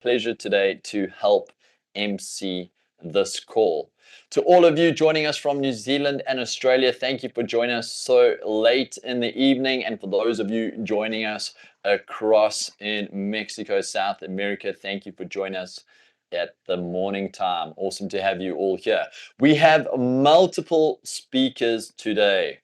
pleasure today to help MC this call. To all of you joining us from New Zealand and Australia, thank you for joining us so late in the evening. And for those of you joining us across in Mexico, South America, thank you for joining us at the morning time. Awesome to have you all here. We have multiple speakers today.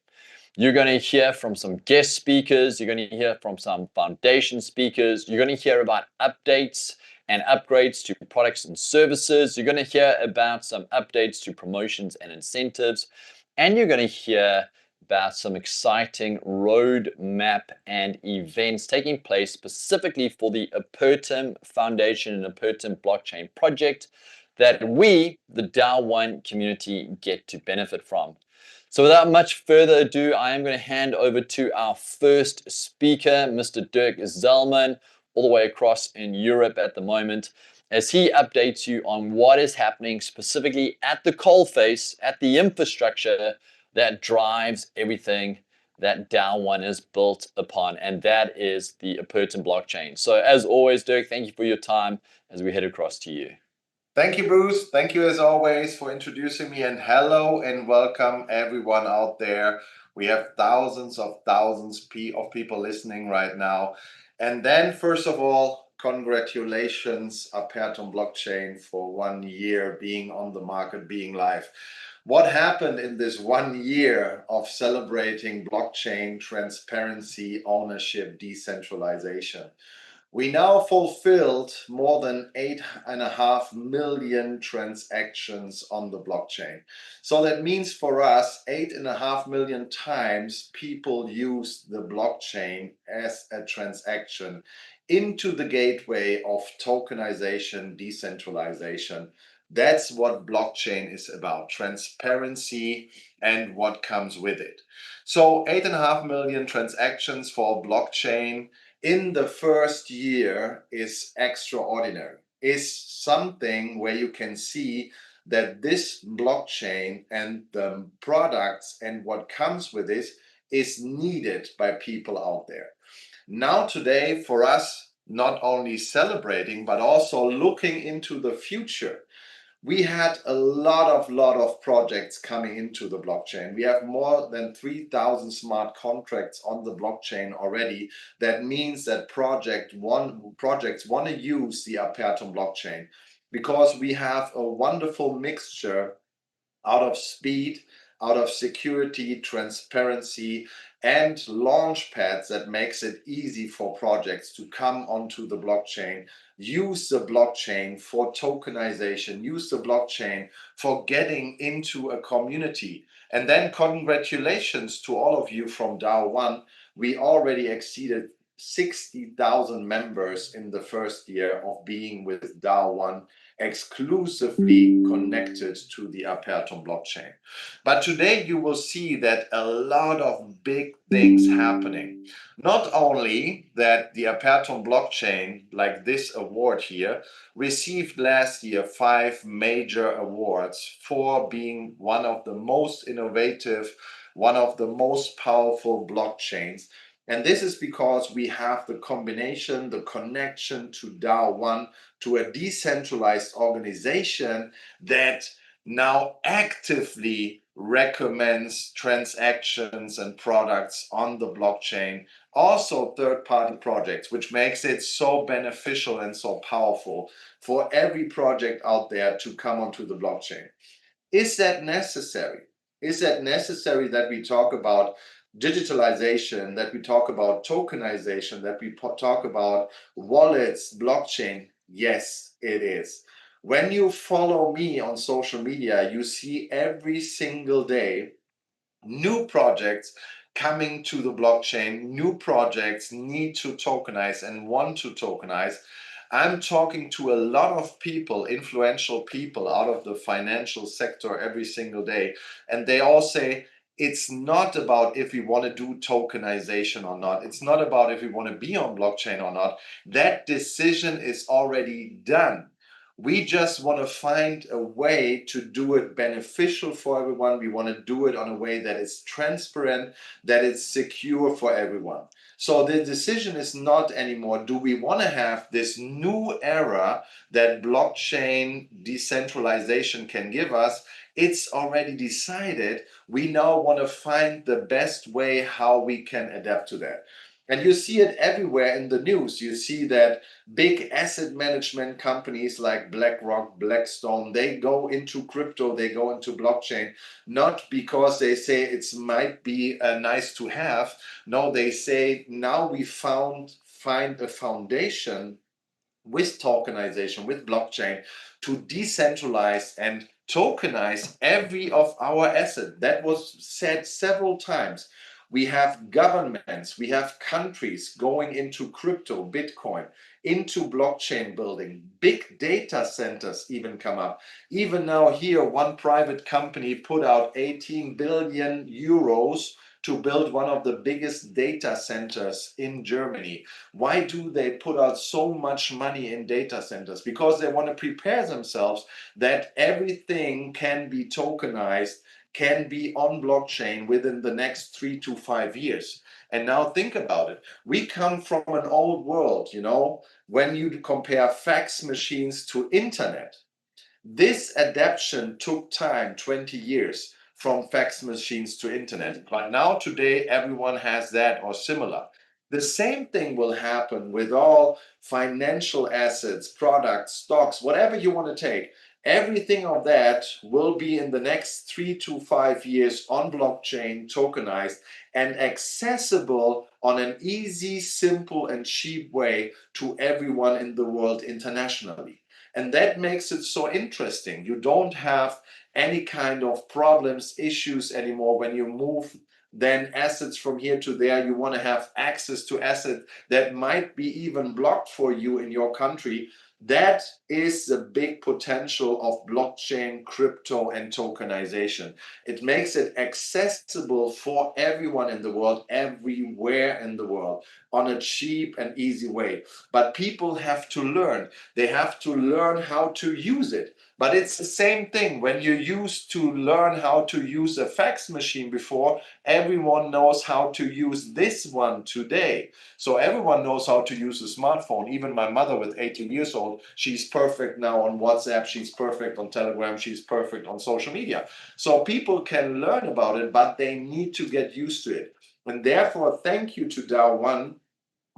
You're going to hear from some guest speakers. You're going to hear from some foundation speakers. You're going to hear about updates and upgrades to products and services. You're going to hear about some updates to promotions and incentives. And you're going to hear about some exciting roadmap and events taking place specifically for the Apertum Foundation and Apertum Blockchain project that we, the DAO1 community, get to benefit from. So without much further ado, I am going to hand over to our first speaker, Mr. Dirk Zellman, all the way across in Europe at the moment, as he updates you on what is happening specifically at the coalface, at the infrastructure that drives everything that DAO1 is built upon, and that is the Apertum blockchain. So as always, Dirk, thank you for your time as we head across to you. Thank you, Bruce. Thank you as always for introducing me, and hello and welcome everyone out there. We have thousands of people listening right now. And then first of all, congratulations Apertum blockchain for 1 year being on the market, being live. What happened in this 1 year of celebrating blockchain transparency, ownership, decentralization? We now fulfilled more than 8.5 million transactions on the blockchain. So that means for us, 8.5 million times people use the blockchain as a transaction into the gateway of tokenization, decentralization. That's what blockchain is about, transparency and what comes with it. So 8.5 million transactions for blockchain in the first year is extraordinary, is something where you can see that this blockchain and the products and what comes with it is needed by people out there. Now today for us, not only celebrating, but also looking into the future. We had a lot of projects coming into the blockchain. We have more than 3,000 smart contracts on the blockchain already. That means that projects want to use the Apertum blockchain because we have a wonderful mixture out of speed, out of security, transparency, and launch pads that makes it easy for projects to come onto the blockchain, use the blockchain for tokenization, use the blockchain for getting into a community. And then congratulations to all of you from DAO1. We already exceeded 60,000 members in the first year of being with DAO1, exclusively connected to the Apertum blockchain. But today you will see that a lot of big things happening. Not only that the Apertum blockchain, like this award here, received last year 5 major awards for being one of the most innovative, one of the most powerful blockchains. And this is because we have the combination, the connection to DAO1, to a decentralized organization that now actively recommends transactions and products on the blockchain, also third-party projects, which makes it so beneficial and so powerful for every project out there to come onto the blockchain. Is that necessary? Is that necessary that we talk about digitalization, that we talk about tokenization, that we talk about wallets, blockchain? Yes, it is. When you follow me on social media, you see every single day new projects coming to the blockchain, new projects need to tokenize and want to tokenize. I'm talking to a lot of people, influential people out of the financial sector every single day, and they all say, it's not about if we want to do tokenization or not. It's not about if we want to be on blockchain or not. That decision is already done. We just want to find a way to do it beneficial for everyone. We want to do it on a way that is transparent, that is secure for everyone. So the decision is not anymore, do we want to have this new era that blockchain decentralization can give us? It's already decided. We now want to find the best way how we can adapt to that. And you see it everywhere in the news. You see that big asset management companies like BlackRock, Blackstone, they go into crypto, they go into blockchain, not because they say it might be nice to have. No, they say now we find a foundation with tokenization, with blockchain, to decentralize and tokenize every of our asset. That was said several times. We have governments, we have countries going into crypto, Bitcoin, into blockchain building. Big data centers even come up. Even now, here, one private company put out 18 billion euros to build one of the biggest data centers in Germany. Why do they put out so much money in data centers? Because they want to prepare themselves that everything can be tokenized, can be on blockchain within the next 3 to 5 years. And now think about it. We come from an old world, when you compare fax machines to internet. This adaptation took time, 20 years, from fax machines to internet. But now today, everyone has that or similar. The same thing will happen with all financial assets, products, stocks, whatever you want to take. Everything of that will be in the next 3 to 5 years on blockchain, tokenized, and accessible on an easy, simple, and cheap way to everyone in the world internationally. And that makes it so interesting. You don't have any kind of problems, issues anymore when you move then assets from here to there. You want to have access to assets that might be even blocked for you in your country. That is the big potential of blockchain, crypto, and tokenization. It makes it accessible for everyone in the world, everywhere in the world, on a cheap and easy way. But people have to learn. They have to learn how to use it. But it's the same thing. When you used to learn how to use a fax machine before, everyone knows how to use this one today. So everyone knows how to use a smartphone. Even my mother with 18 years old, she's perfect now on WhatsApp, she's perfect on Telegram, she's perfect on social media. So people can learn about it, but they need to get used to it. And therefore, thank you to DAO One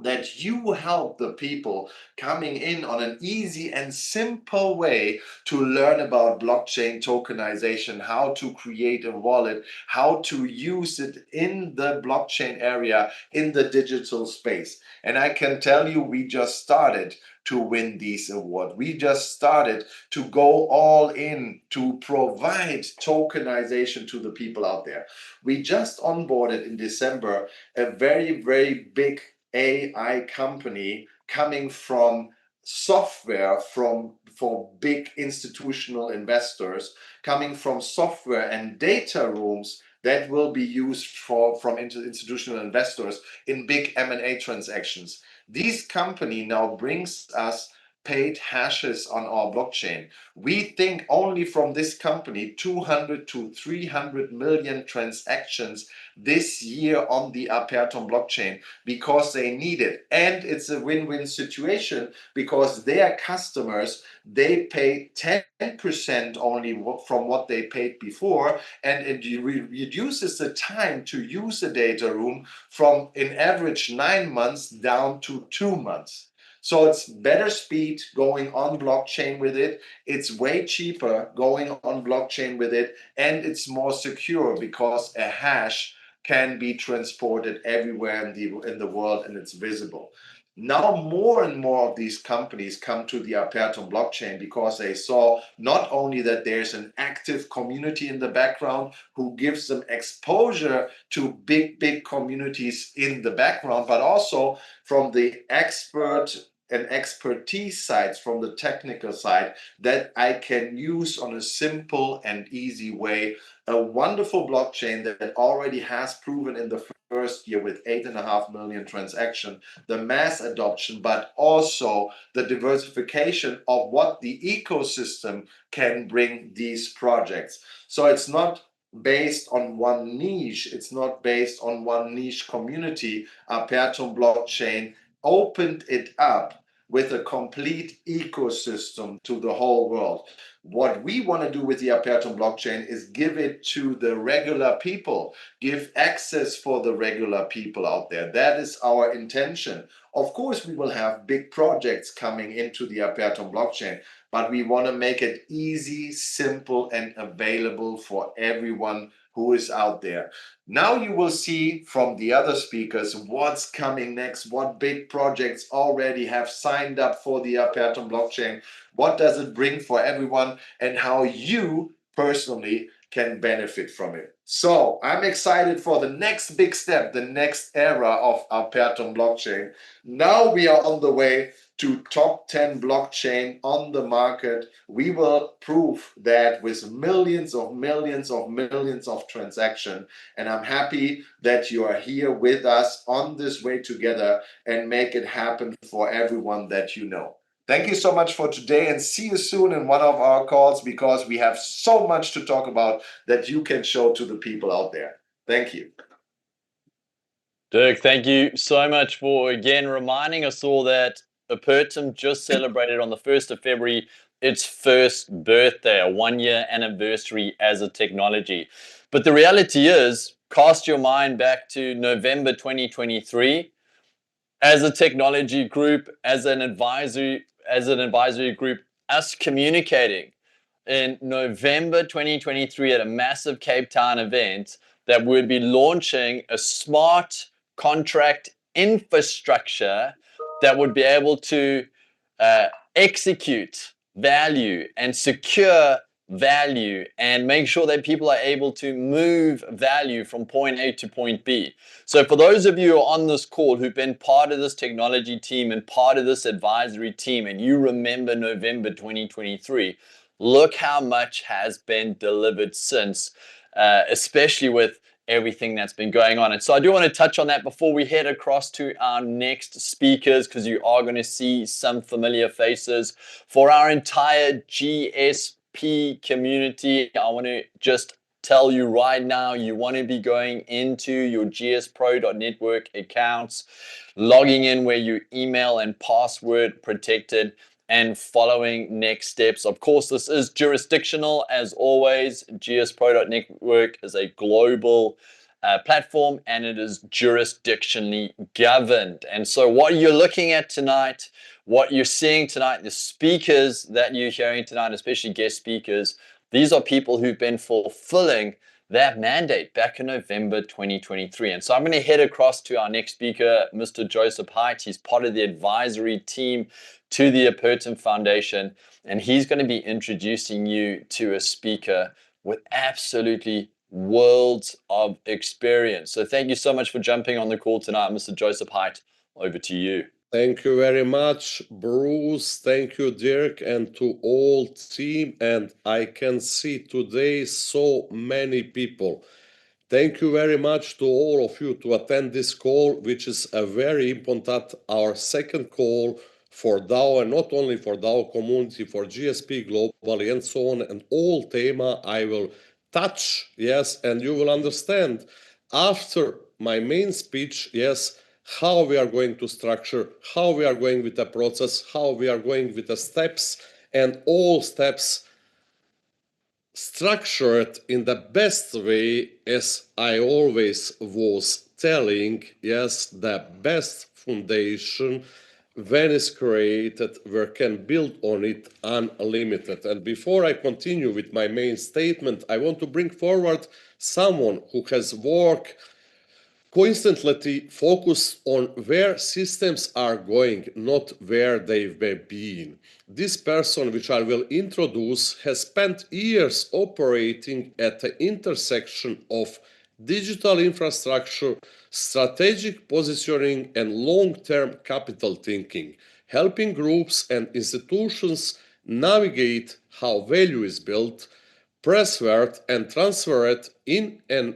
that you help the people coming in on an easy and simple way to learn about blockchain tokenization, how to create a wallet, how to use it in the blockchain area, in the digital space. And I can tell you, we just started to win these awards. We just started to go all in to provide tokenization to the people out there. We just onboarded in December a very, very big AI company coming from software for big institutional investors, coming from software and data rooms that will be used from institutional investors in big M&A transactions. This company now brings us paid hashes on our blockchain. We think only from this company 200 to 300 million transactions this year on the Aperton blockchain because they need it. And it's a win-win situation because their customers, they pay 10% only from what they paid before, and it reduces the time to use the data room from in average 9 months down to 2 months. So it's better speed going on blockchain with it. It's way cheaper going on blockchain with it, and it's more secure because a hash can be transported everywhere in the world and it's visible. Now more and more of these companies come to the Aperton blockchain because they saw not only that there's an active community in the background who gives them exposure to big communities in the background, but also from the expert and expertise sides, from the technical side, that I can use on a simple and easy way. A wonderful blockchain that already has proven in the first year with 8.5 million transactions, the mass adoption, but also the diversification of what the ecosystem can bring these projects. So it's not based on one niche. It's not based on one niche community. Apertum blockchain opened it up with a complete ecosystem to the whole world. What we want to do with the Apertum blockchain is give it to the regular people, give access for the regular people out there. That is our intention. Of course, we will have big projects coming into the Apertum blockchain, but we want to make it easy, simple, and available for everyone who is out there. Now you will see from the other speakers what's coming next, what big projects already have signed up for the Apertum blockchain, what does it bring for everyone, and how you personally can benefit from it. So I'm excited for the next big step, the next era of Apertum blockchain. Now we are on the way to top 10 blockchain on the market. We will prove that with millions of transactions. And I'm happy that you are here with us on this way together and make it happen for everyone that you know. Thank you so much for today, and see you soon in one of our calls, because we have so much to talk about that you can show to the people out there. Thank you. Dirk, thank you so much for again reminding us all that Apertum just celebrated on the 1st of February its first birthday, a 1-year anniversary as a technology. But the reality is, cast your mind back to November 2023. As a technology group, as an advisory group, us communicating in November 2023 at a massive Cape Town event that would be launching a smart contract infrastructure that would be able to execute value and secure value and make sure that people are able to move value from point A to point B. So for those of you who are on this call who've been part of this technology team and part of this advisory team, and you remember November 2023, look how much has been delivered since, especially with everything that's been going on. And so I do want to touch on that before we head across to our next speakers, because you are going to see some familiar faces. For our entire GSP community, I want to just tell you right now, you want to be going into your gspro.network accounts, logging in where your email and password protected, and following next steps. Of course, this is jurisdictional as always. gspro.network is a global platform, and it is jurisdictionally governed. And so what you're looking at tonight, what you're seeing tonight, the speakers that you're hearing tonight, especially guest speakers, these are people who've been fulfilling that mandate back in November 2023. And so I'm going to head across to our next speaker, Mr. Joseph Hite. He's part of the advisory team to the Apertum Foundation, and he's going to be introducing you to a speaker with absolutely worlds of experience. So thank you so much for jumping on the call tonight, Mr. Joseph Hite. Over to you. Thank you very much, Bruce. Thank you, Dirk, and to all team. And I can see today so many people. Thank you very much to all of you to attend this call, which is a very important, our second call for DAO, and not only for DAO community, for GSP globally and so on, and all thema I will touch, yes, and you will understand after my main speech, yes, how we are going to structure, how we are going with the process, how we are going with the steps, and all steps structured in the best way, as I always was telling, yes, the best foundation when it's created, we can build on it unlimited. And before I continue with my main statement, I want to bring forward someone who has worked constantly focused on where systems are going, not where they've been. This person, which I will introduce, has spent years operating at the intersection of digital infrastructure, strategic positioning, and long-term capital thinking, helping groups and institutions navigate how value is built, preserved, and transferred in an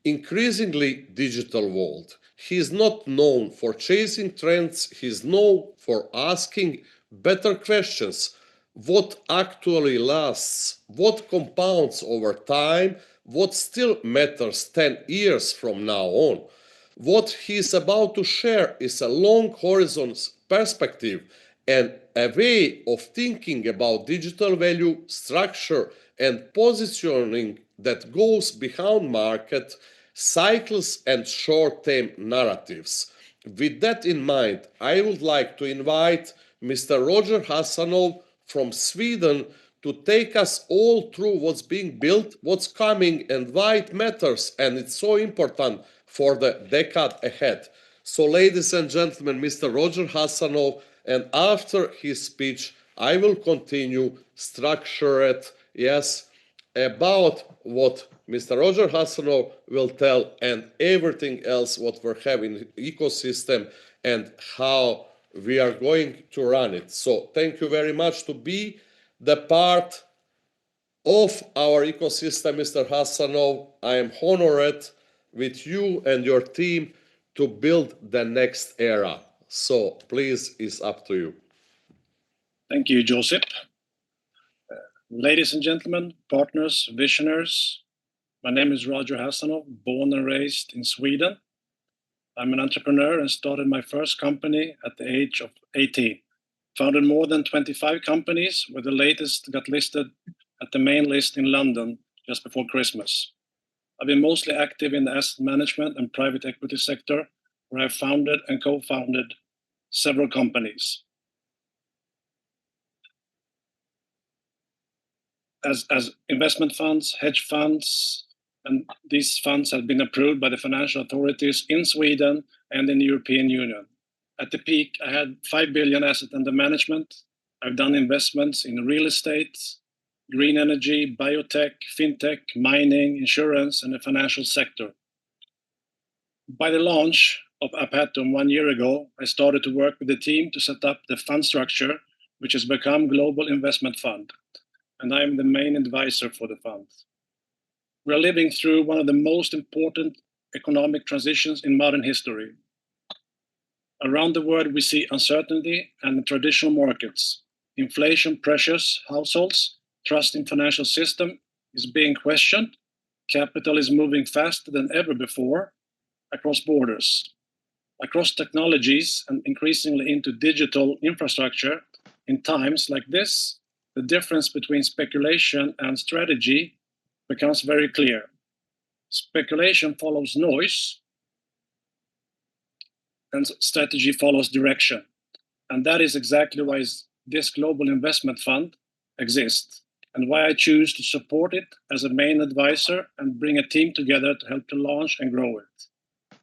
increasingly digital world. He is not known for chasing trends, he is known for asking better questions. What actually lasts? What compounds over time? what still matters 10 years from now on. What he is about to share is a long horizon perspective and a way of thinking about digital value structure and positioning that goes beyond market cycles and short-term narratives. With that in mind, I would like to invite Mr. Roger Hassanov from Sweden to take us all through what's being built, what's coming, and why it matters, and it's so important for the decade ahead. So, ladies and gentlemen, Mr. Roger Hassanov, and after his speech, I will continue structured, yes, about what Mr. Roger Hassanov will tell and everything else what we're having ecosystem and how we are going to run it. So thank you very much to be the part of our ecosystem, Mr. Hassanov. I am honored with you and your team to build the next era. So please, it's up to you. Thank you, Josip. Ladies and gentlemen, partners, visionaries, my name is Roger Hassanov, born and raised in Sweden. I'm an entrepreneur and started my first company at the age of 18. Founded more than 25 companies, where the latest got listed at the main list in London just before Christmas. I've been mostly active in the asset management and private equity sector, where I've founded and co-founded several companies. As investment funds, hedge funds, and these funds have been approved by the financial authorities in Sweden and in the European Union. At the peak, I had 5 billion assets under management. I've done investments in real estate, green energy, biotech, fintech, mining, insurance, and the financial sector. By the launch of Apatum 1 year ago, I started to work with the team to set up the fund structure, which has become Global Investment Fund, and I am the main advisor for the fund. We are living through one of the most important economic transitions in modern history. Around the world, we see uncertainty and in traditional markets. Inflation pressures households, trust in financial system is being questioned, capital is moving faster than ever before across borders, across technologies, and increasingly into digital infrastructure. In times like this, the difference between speculation and strategy becomes very clear. Speculation follows noise, and strategy follows direction. And that is exactly why this Global Investment Fund exists, and why I choose to support it as a main advisor and bring a team together to help to launch and grow it.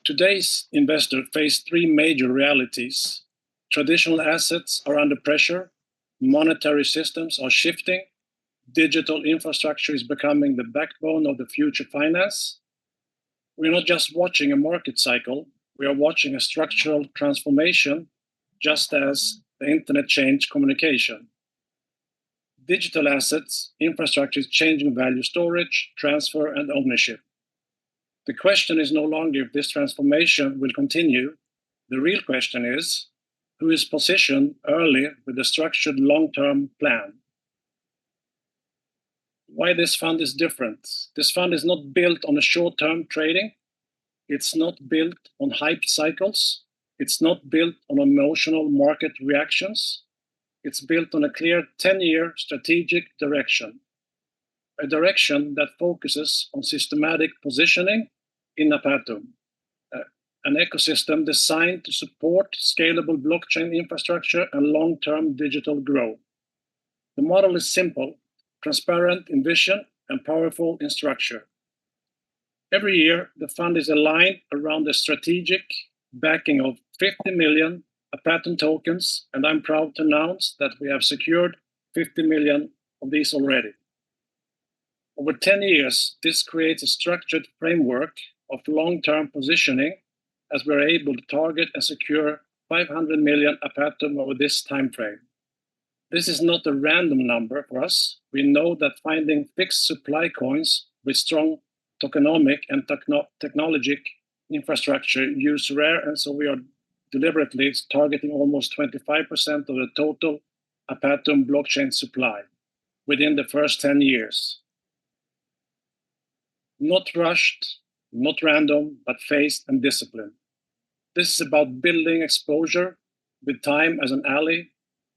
Today's investors face three major realities. Traditional assets are under pressure, monetary systems are shifting, digital infrastructure is becoming the backbone of the future finance. We're not just watching a market cycle, we are watching a structural transformation, just as the internet changed communication. Digital assets, infrastructure is changing value storage, transfer, and ownership. The question is no longer if this transformation will continue. The real question is, who is positioned early with a structured long-term plan? Why this fund is different? This fund is not built on a short-term trading. It's not built on hype cycles. It's not built on emotional market reactions. It's built on a clear 10-year strategic direction, a direction that focuses on systematic positioning in Apatum, an ecosystem designed to support scalable blockchain infrastructure and long-term digital growth. The model is simple, transparent in vision, and powerful in structure. Every year, the fund is aligned around the strategic backing of 50 million Apatum tokens, and I'm proud to announce that we have secured 50 million of these already. Over 10 years, this creates a structured framework of long-term positioning as we're able to target and secure 500 million Apatum over this time frame. This is not a random number for us. We know that finding fixed supply coins with strong tokenomic and technologic infrastructure use rare, and so we are deliberately targeting almost 25% of the total Apatum blockchain supply within the first 10 years. Not rushed, not random, but phased and disciplined. This is about building exposure with time as an ally,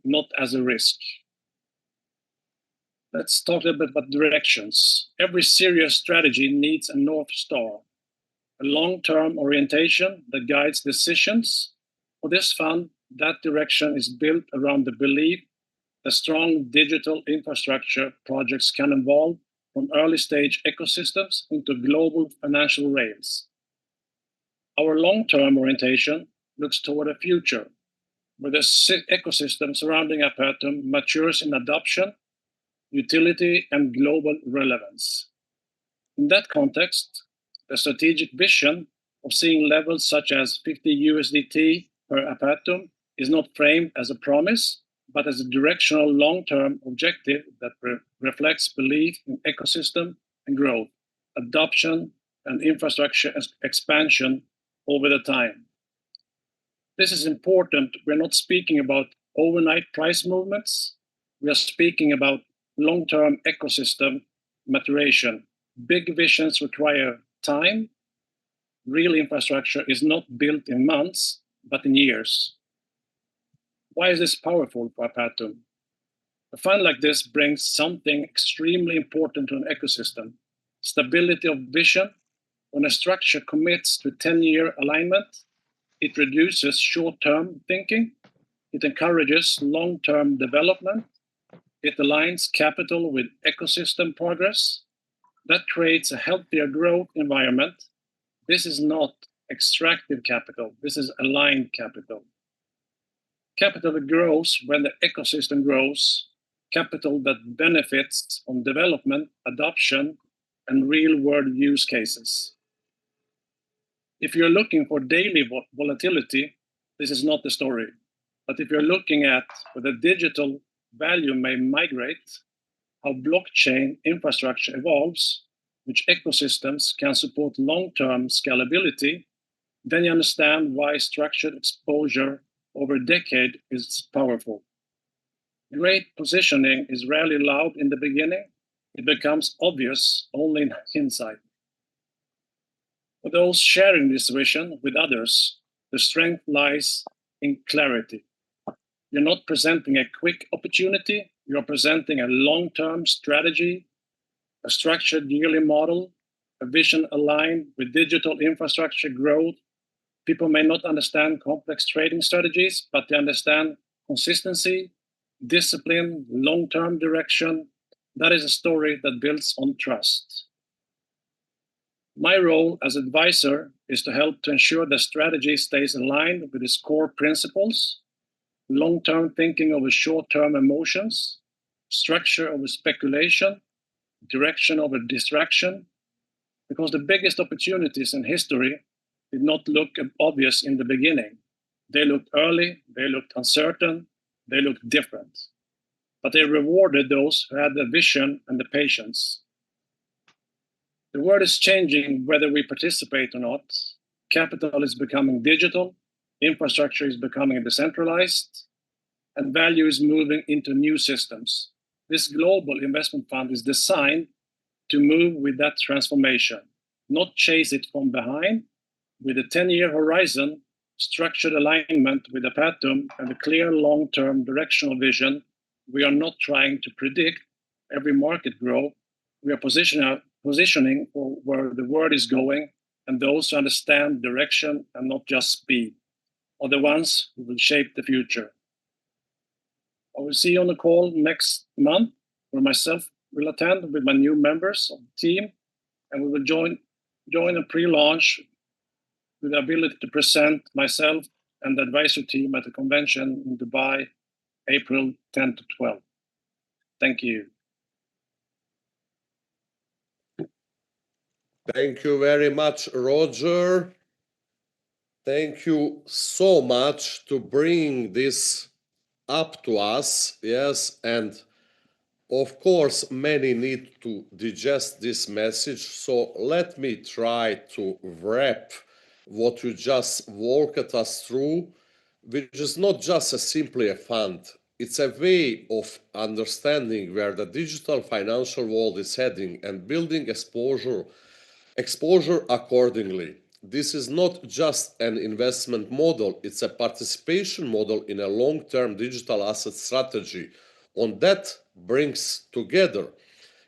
not as a risk. Let's talk a little bit about directions. Every serious strategy needs a North Star, a long-term orientation that guides decisions. For this fund, that direction is built around the belief that strong digital infrastructure projects can evolve from early-stage ecosystems into global financial rails. Our long-term orientation looks toward a future where the ecosystem surrounding Apertum matures in adoption, utility, and global relevance. In that context, the strategic vision of seeing levels such as 50 USDT per Apertum is not framed as a promise, but as a directional long-term objective that reflects belief in ecosystem and growth, adoption, and infrastructure expansion over the time. This is important. We're not speaking about overnight price movements. We are speaking about long-term ecosystem maturation. Big visions require time. Real infrastructure is not built in months, but in years. Why is this powerful for Apertum? A fund like this brings something extremely important to an ecosystem: stability of vision. When a structure commits to 10-year alignment, it reduces short-term thinking, it encourages long-term development, it aligns capital with ecosystem progress. That creates a healthier growth environment. This is not extractive capital, this is aligned capital. Capital that grows when the ecosystem grows, capital that benefits from development, adoption, and real-world use cases. If you're looking for daily volatility, this is not the story. But if you're looking at where the digital value may migrate, how blockchain infrastructure evolves, which ecosystems can support long-term scalability, then you understand why structured exposure over a decade is powerful. Great positioning is rarely loud in the beginning. It becomes obvious only in hindsight. For those sharing this vision with others, the strength lies in clarity. You're not presenting a quick opportunity, you're presenting a long-term strategy, a structured yearly model, a vision aligned with digital infrastructure growth. People may not understand complex trading strategies, but they understand consistency, discipline, long-term direction. That is a story that builds on trust. My role as advisor is to help to ensure the strategy stays aligned with its core principles: long-term thinking over short-term emotions, structure over speculation, direction over distraction. Because the biggest opportunities in history did not look obvious in the beginning. They looked early, they looked uncertain, they looked different. But they rewarded those who had the vision and the patience. The world is changing whether we participate or not. Capital is becoming digital, infrastructure is becoming decentralized, and value is moving into new systems. This global investment fund is designed to move with that transformation, not chase it from behind. With a 10-year horizon, structured alignment with Apertum, and a clear long-term directional vision, we are not trying to predict every market growth. We are positioning for where the world is going, and those who understand direction and not just speed are the ones who will shape the future. I will see you on the call next month, where myself will attend with my new members of the team, and we will join a pre-launch with the ability to present myself and the advisory team at the convention in Dubai, April 10 to 12. Thank you. Thank you very much, Roger. Thank you so much to bring this up to us. Yes, and of course, many need to digest this message. So let me try to wrap what you just walked us through, which is not just simply a fund. It's a way of understanding where the digital financial world is heading and building exposure exposure accordingly. This is not just an investment model, it's a participation model in a long-term digital asset strategy. On that brings together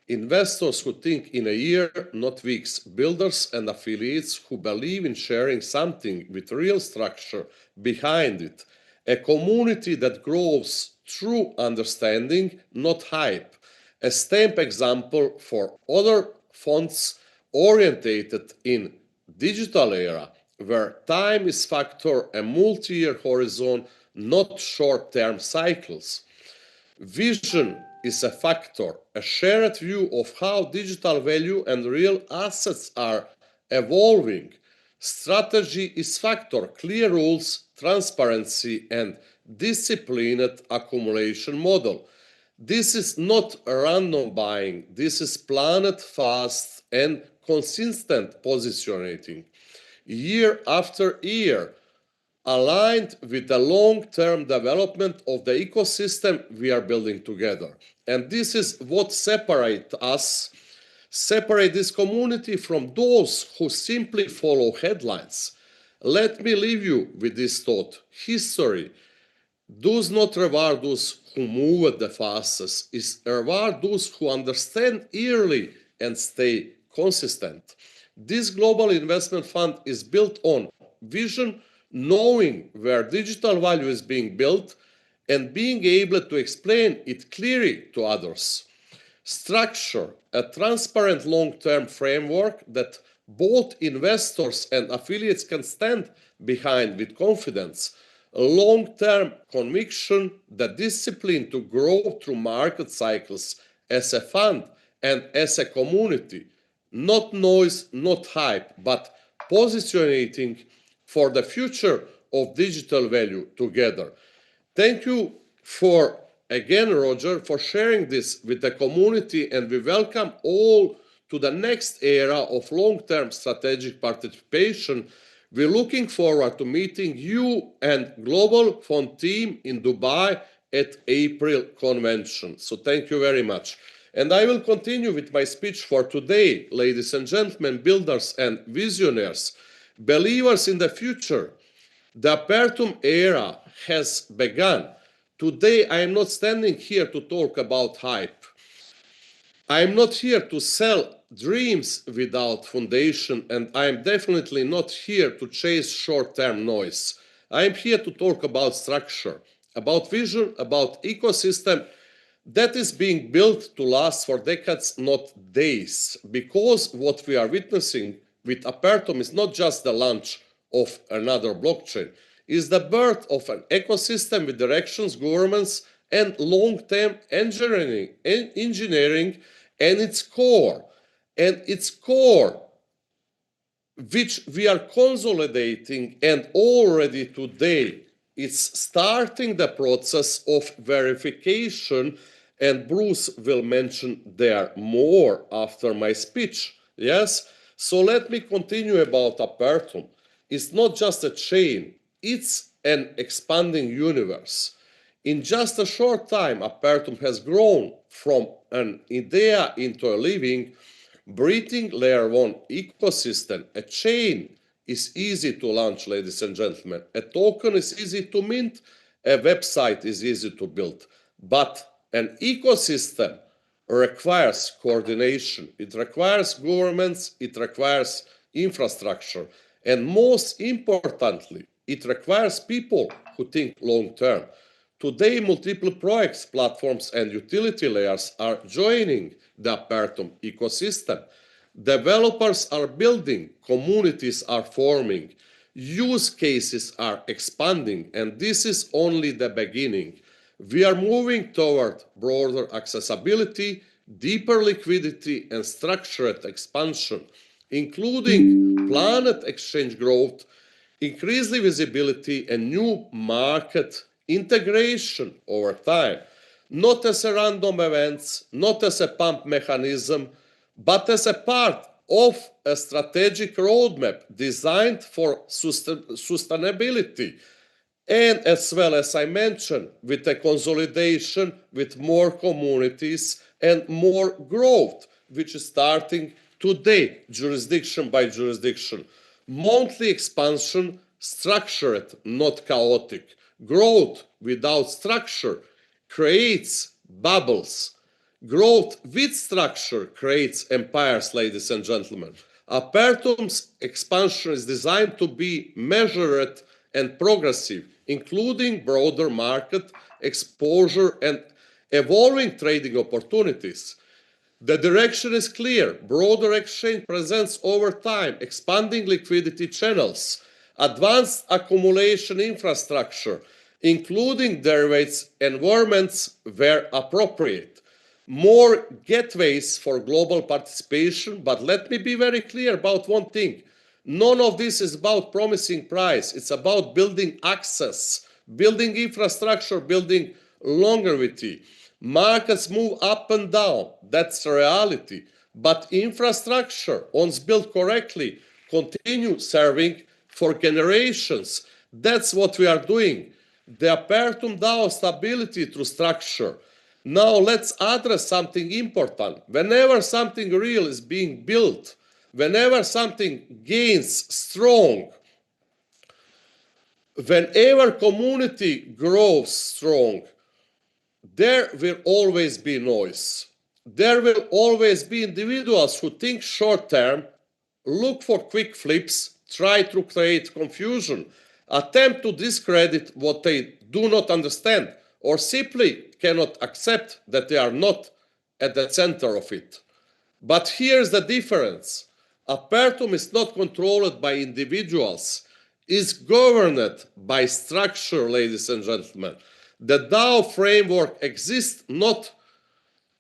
investors who think in a year, not weeks, builders and affiliates who believe in sharing something with real structure behind it, a community that grows through understanding, not hype, a stamp example for other funds orientated in digital era where time is factor, a multi-year horizon, not short-term cycles. Vision is a factor, a shared view of how digital value and real assets are evolving. Strategy is factor, clear rules, transparency, and disciplined accumulation model. This is not random buying, this is planned, fast, and consistent positioning. Year after year, aligned with the long-term development of the ecosystem we are building together. And this is what separates us, separate this community from those who simply follow headlines. Let me leave you with this thought. History does not reward those who move the fastest, it rewards those who understand early and stay consistent. This global investment fund is built on vision, knowing where digital value is being built, and being able to explain it clearly to others. Structure, a transparent long-term framework that both investors and affiliates can stand behind with confidence. A long-term conviction, the discipline to grow through market cycles as a fund and as a community. Not noise, not hype, but positioning for the future of digital value together. Thank you for, again, Roger, for sharing this with the community, and we welcome all to the next era of long-term strategic participation. We're looking forward to meeting you and Global Fund team in Dubai at April convention. So thank you very much. And I will continue with my speech for today, ladies and gentlemen, builders and visionaries, believers in the future. The Apertum era has begun. Today, I am not standing here to talk about hype. I am not here to sell dreams without foundation, and I am definitely not here to chase short-term noise. I am here to talk about structure, about vision, about ecosystem that is being built to last for decades, not days. Because what we are witnessing with Apertum is not just the launch of another blockchain, is the birth of an ecosystem with directions, governments, and long-term engineering and its core. And its core, which we are consolidating, and already today it's starting the process of verification, and Bruce will mention there more after my speech. Yes? So let me continue about Apertum. It's not just a chain, it's an expanding universe. In just a short time, Apertum has grown from an idea into a living, breathing layer 1 ecosystem. A chain is easy to launch, ladies and gentlemen. A token is easy to mint, a website is easy to build. But an ecosystem requires coordination. It requires governments, it requires infrastructure, and most importantly, it requires people who think long term. Today, multiple projects, platforms, and utility layers are joining the Apertum ecosystem. Developers are building, communities are forming, use cases are expanding, and this is only the beginning. We are moving toward broader accessibility, deeper liquidity, and structured expansion, including planned exchange growth, increased visibility, and new market integration over time, not as a random events, not as a pump mechanism, but as a part of a strategic roadmap designed for sustainability. And as well as I mentioned, with a consolidation, with more communities and more growth, which is starting today, jurisdiction by jurisdiction. Monthly expansion, structured, not chaotic. Growth without structure creates bubbles. Growth with structure creates empires, ladies and gentlemen. Apertum's expansion is designed to be measured and progressive, including broader market exposure and evolving trading opportunities. The direction is clear. Broader exchange presence over time, expanding liquidity channels, advanced accumulation infrastructure, including derivatives environments where appropriate, more gateways for global participation. But let me be very clear about one thing. None of this is about promising price. It's about building access, building infrastructure, building longevity. Markets move up and down. That's the reality. But infrastructure, once built correctly, continue serving for generations. That's what we are doing. The Apertum DAO stability through structure. Now let's address something important. Whenever something real is being built, whenever something gains strong, whenever community grows strong, there will always be noise. There will always be individuals who think short term, look for quick flips, try to create confusion, attempt to discredit what they do not understand, or simply cannot accept that they are not at the center of it. But here's the difference. Apertum is not controlled by individuals, is governed by structure, ladies and gentlemen. The DAO framework exists not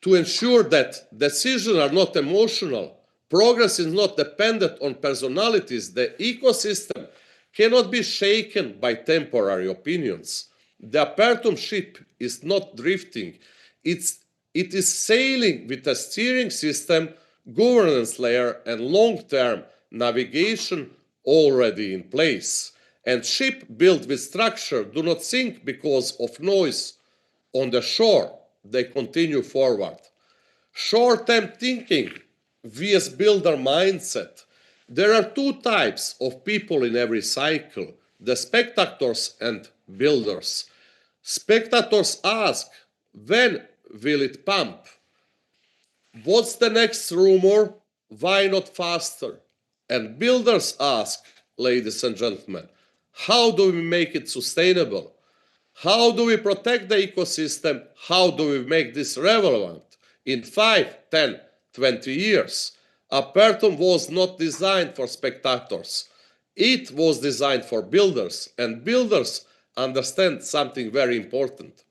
to ensure that decisions are not emotional. Progress is not dependent on personalities. The ecosystem cannot be shaken by temporary opinions. The Apertum ship is not drifting. It is sailing with a steering system, governance layer, and long-term navigation already in place. And ships built with structure do not sink because of noise on the shore. They continue forward. Short-term thinking vs. builder mindset. There are two types of people in every cycle, the spectators and builders. Spectators ask, when will it pump? What's the next rumor? Why not faster? And builders ask, ladies and gentlemen, how do we make it sustainable? How do we protect the ecosystem? How do we make this relevant in 5, 10, 20 years? Apertum was not designed for spectators. It was designed for builders, and builders understand something very important.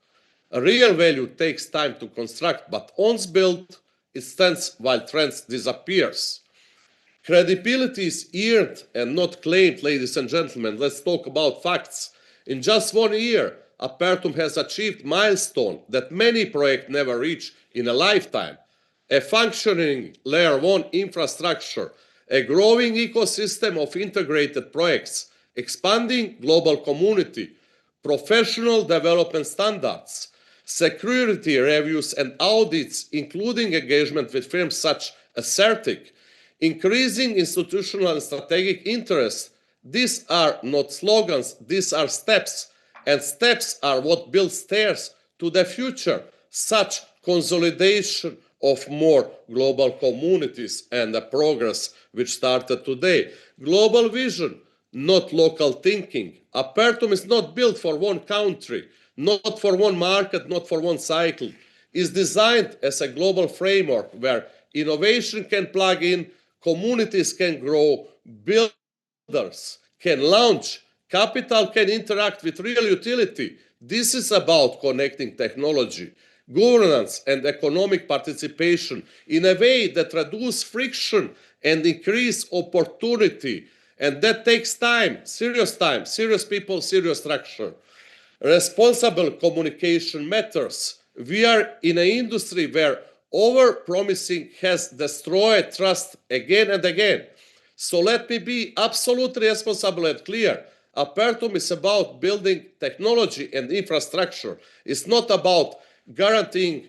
A real value takes time to construct, but once built, it stands while trends disappears. Credibility is earned and not claimed, ladies and gentlemen. Let's talk about facts. In just 1 year, Apertum has achieved milestone that many projects never reach in a lifetime. A functioning layer 1 infrastructure, a growing ecosystem of integrated projects, expanding global community, professional development standards, security reviews and audits, including engagement with firms such as CertiK, increasing institutional and strategic interest. These are not slogans, these are steps, and steps are what build stairs to the future, such consolidation of more global communities and the progress which started today. Global vision, not local thinking. Apertum is not built for one country, not for one market, not for one cycle. It's designed as a global framework where innovation can plug in, communities can grow, builders can launch, capital can interact with real utility. This is about connecting technology, governance, and economic participation in a way that reduces friction and increase opportunity. And that takes time, serious people, serious structure. Responsible communication matters. We are in an industry where over-promising has destroyed trust again and again. So let me be absolutely responsible and clear. Apertum is about building technology and infrastructure. It's not about guaranteeing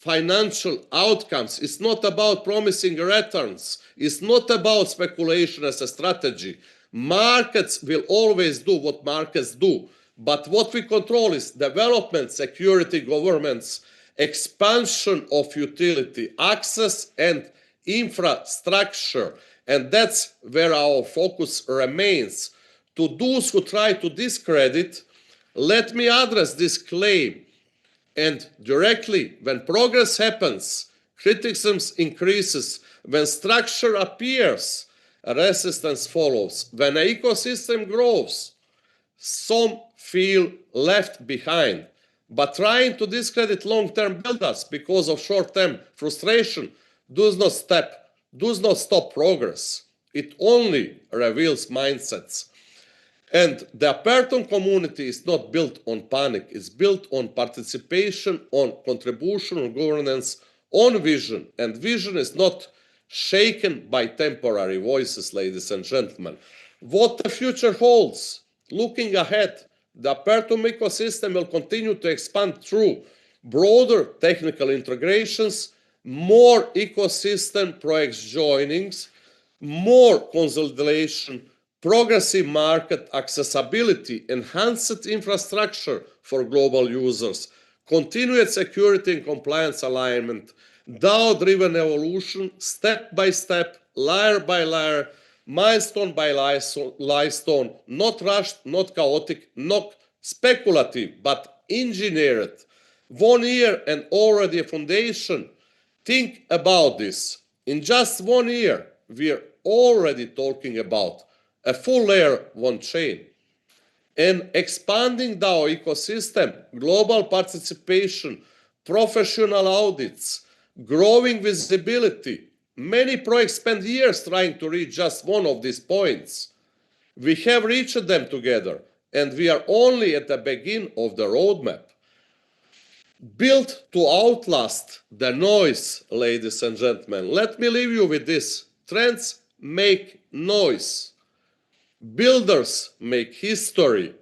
financial outcomes. It's not about promising returns. It's not about speculation as a strategy. Markets will always do what markets do. But what we control is development, security, governance, expansion of utility, access and infrastructure. And that's where our focus remains. To those who try to discredit, let me address this claim. And directly, when progress happens, criticism increases. When structure appears, resistance follows. When an ecosystem grows, some feel left behind. But trying to discredit long-term builders because of short-term frustration does not stop progress. It only reveals mindsets. And the Apertum community is not built on panic. It's built on participation, on contribution, on governance, on vision. And vision is not shaken by temporary voices, ladies and gentlemen. What the future holds, looking ahead, the Apertum ecosystem will continue to expand through broader technical integrations, more ecosystem projects joinings, more consolidation, progressive market accessibility, enhanced infrastructure for global users, continued security and compliance alignment, DAO-driven evolution, step by step, layer by layer, milestone by milestone, not rushed, not chaotic, not speculative, but engineered. 1 year and already a foundation. Think about this. In just 1 year, we are already talking about a full layer one chain. An expanding DAO ecosystem, global participation, professional audits, growing visibility. Many projects spend years trying to reach just one of these points. We have reached them together, and we are only at the beginning of the roadmap. Built to outlast the noise, ladies and gentlemen. Let me leave you with this. Trends make noise. Builders make history.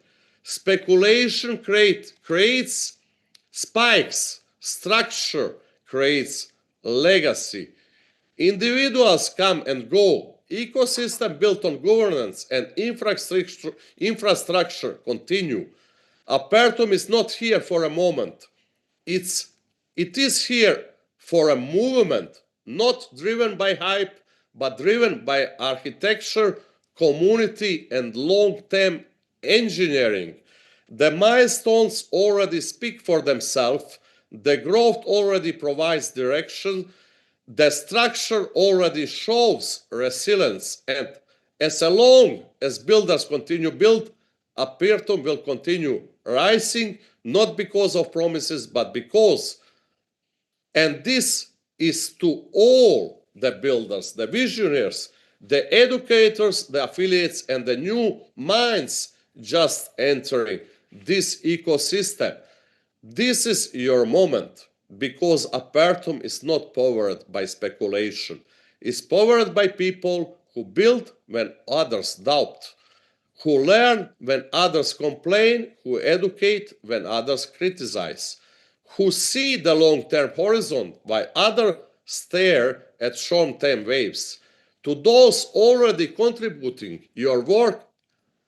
Speculation creates spikes. Structure creates legacy. Individuals come and go. Ecosystem built on governance and infrastructure continue. Apertum is not here for a moment. It is here for a movement, not driven by hype, but driven by architecture, community, and long-term engineering. The milestones already speak for themselves. The growth already provides direction. The structure already shows resilience. And as long as builders continue build, Apertum will continue rising, not because of promises, but because. And this is to all the builders, the visionaries, the educators, the affiliates, and the new minds just entering this ecosystem. This is your moment, because Apertum is not powered by speculation. It's powered by people who build when others doubt, who learn when others complain, who educate when others criticize, who see the long-term horizon while others stare at short-term waves. To those already contributing, your work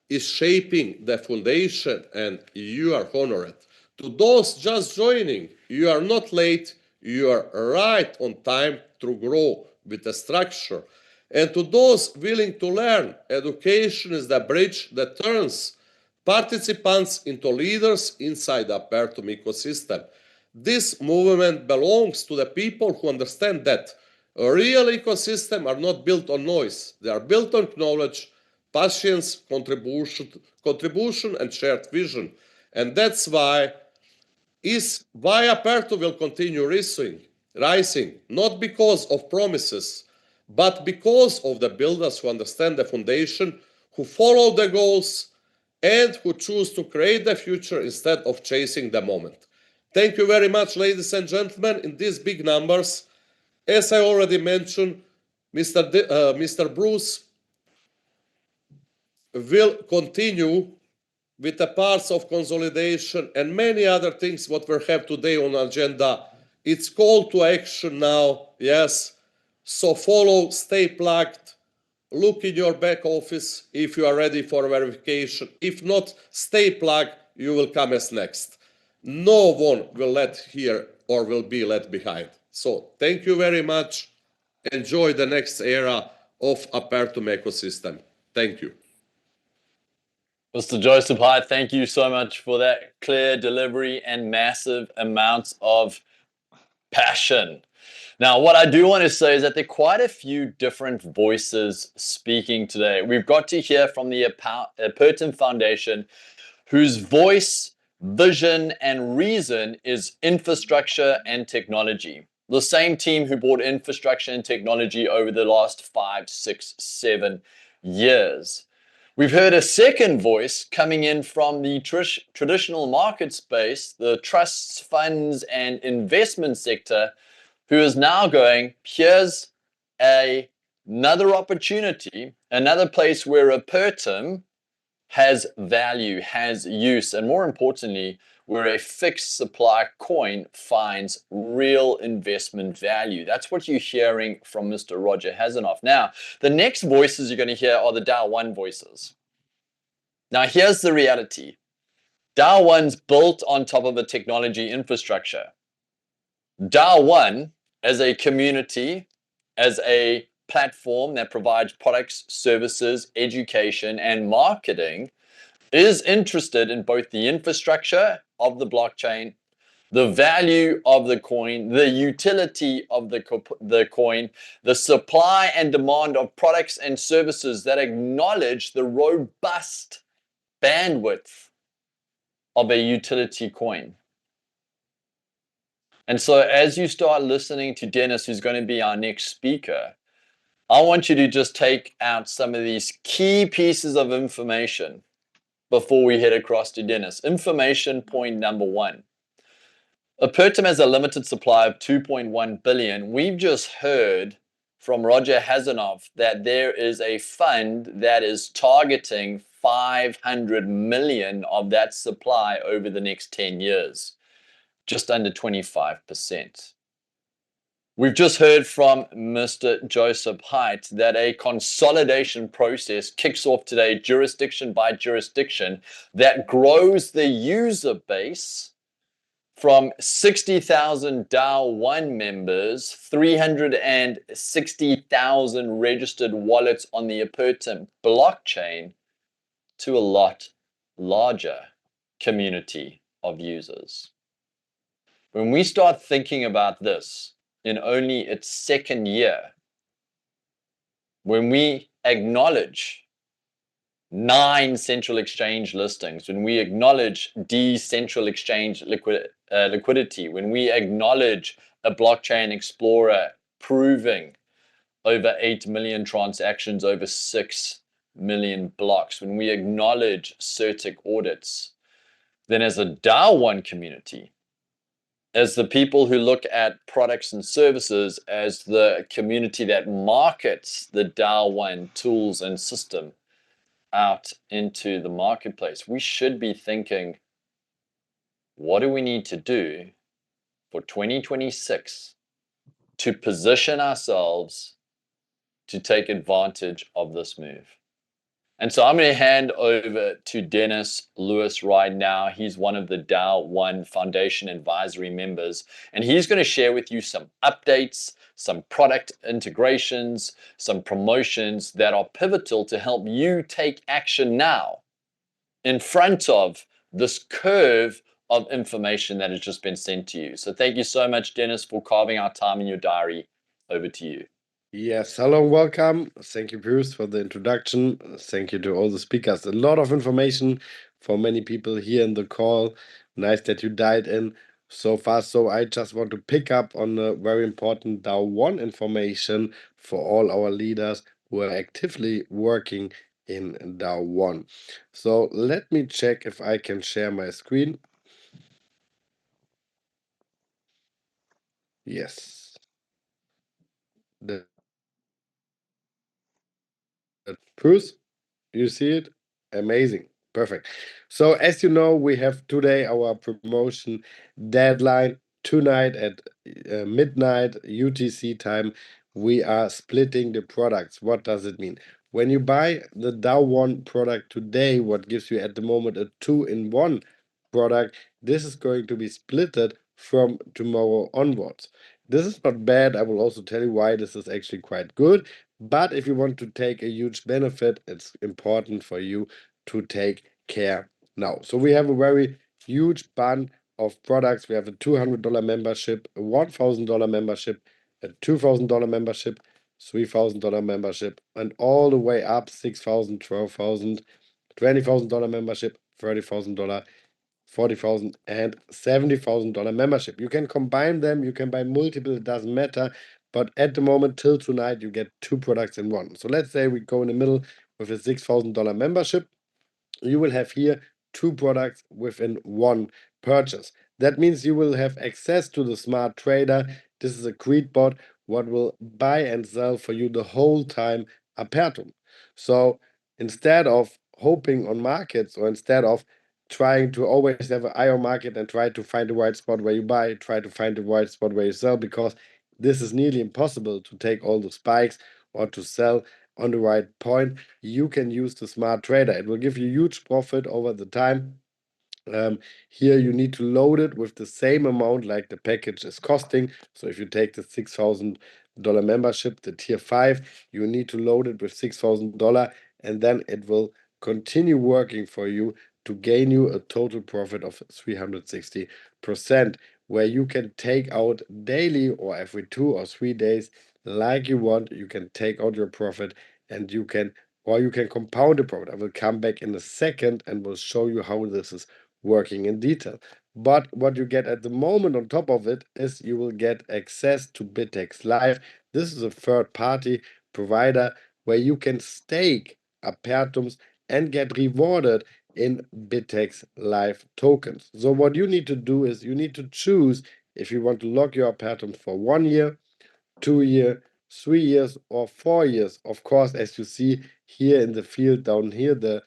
is shaping the foundation and you are honored. To those just joining, you are not late, you are right on time to grow with a structure. And to those willing to learn, education is the bridge that turns participants into leaders inside the Apertum ecosystem. This movement belongs to the people who understand that a real ecosystem are not built on noise. They are built on knowledge, patience, contribution, and shared vision. And that's why Apertum will continue rising, not because of promises, but because of the builders who understand the foundation, who follow the goals, and who choose to create the future instead of chasing the moment. Thank you very much, ladies and gentlemen, in these big numbers. As I already mentioned, Mr. Bruce will continue with the parts of consolidation and many other things what we have today on agenda It's call to action now. Yes. So follow, stay plugged. Look in your back office if you are ready for verification. If not, stay plugged. You will come as next. No one will let here or will be left behind. So thank you very much. Enjoy the next era of Apertum ecosystem. Thank you. Mr. Joseph Hyde, thank you so much for that clear delivery and massive amounts of passion. Now, what I do want to say is that there are quite a few different voices speaking today. We've got to hear from the Apertum Foundation, whose voice, vision, and reason is infrastructure and technology. The same team who brought infrastructure and technology over the last 5, 6, 7 years. We've heard a second voice coming in from the traditional market space, the trusts, funds, and investment sector, who is now going, here's another opportunity, another place where Apertum has value, has use, and more importantly, where a fixed supply coin finds real investment value. That's what you're hearing from Mr. Roger Haseloff. Now, the next voices you're going to hear are the DAO 1 voices. Now, here's the reality. DAO 1's built on top of a technology infrastructure. DAO 1, as a community, as a platform that provides products, services, education, and marketing, is interested in both the infrastructure of the blockchain, the value of the coin, the utility of the coin, the supply and demand of products and services that acknowledge the robust bandwidth of a utility coin. And so as you start listening to Dennis, who's going to be our next speaker, I want you to just take out some of these key pieces of information before we head across to Dennis. Information point number 1. Apertum has a limited supply of 2.1 billion. We've just heard from Roger Haseloff that there is a fund that is targeting 500 million of that supply over the next 10 years, just under 25%. We've just heard from Mr. Joseph Hyde that a consolidation process kicks off today, jurisdiction by jurisdiction, that grows the user base from 60,000 DAO 1 members, 360,000 registered wallets on the Apertum blockchain, to a lot larger community of users. When we start thinking about this in only its second year, when we acknowledge 9 central exchange listings, when we acknowledge decentral exchange liquidity, when we acknowledge a blockchain explorer proving over 8 million transactions, over 6 million blocks, when we acknowledge CertiK audits, then as a DAO 1 community, as the people who look at products and services, as the community that markets the DAO 1 tools and system out into the marketplace, we should be thinking, what do we need to do for 2026 to position ourselves to take advantage of this move? And so I'm going to hand over to Dennis Lewis right now. He's one of the DAO 1 Foundation advisory members, and he's going to share with you some updates, some product integrations, some promotions that are pivotal to help you take action now in front of this curve of information that has just been sent to you. So thank you so much, Dennis, for carving out time in your diary. Over to you. Yes, hello, welcome. Thank you, Bruce, for the introduction. Thank you to all the speakers. A lot of information for many people here in the call. Nice that you dialed in so fast. So I just want to pick up on the very important DAO 1 information for all our leaders who are actively working in DAO 1. So let me check if I can share my screen. Yes. Bruce, you see it? Amazing. Perfect. So as you know, we have today our promotion deadline. tonight at midnight UTC time, we are splitting the products. What does it mean? When you buy the DAO1 product today, what gives you at the moment a 2-in-1 product, this is going to be splitted from tomorrow onwards. This is not bad. I will also tell you why this is actually quite good. But if you want to take a huge benefit, it's important for you to take care now. So we have a very huge bunch of products. We have a $200 membership, a $1,000 membership, a $2,000 membership, $3,000 membership, and all the way up $6,000, $12,000, $20,000 membership, $30,000, $40,000 and $70,000 membership. You can combine them, you can buy multiple, it doesn't matter. But at the moment, till tonight, you get 2 products in one. So let's say we go in the middle with a $6,000 membership. You will have here 2 products within one purchase. That means you will have access to the smart trader. This is a Creedbot, what will buy and sell for you the whole time Apertum. So instead of hoping on markets, or instead of trying to always have an eye on market and try to find the right spot where you buy, try to find the right spot where you sell, because this is nearly impossible to take all the spikes or to sell on the right point, you can use the smart trader. It will give you huge profit over the time. Here you need to load it with the same amount like the package is costing. So if you take the $6,000 membership, the tier 5, you need to load it with $6,000, and then it will continue working for you to gain you a total profit of 360%, where you can take out daily or every 2 or 3 days like you want. You can take out your profit, and you can compound the profit. I will come back in a second and will show you how this is working in detail. But what you get at the moment on top of it is you will get access to Bittrex Live. This is a third-party provider where you can stake Apertums and get rewarded in Bittrex Live tokens. So what you need to do is you need to choose if you want to lock your Apertums for 1 year, 2 year, 3 years, or 4 years. Of course, as you see here in the field down here, the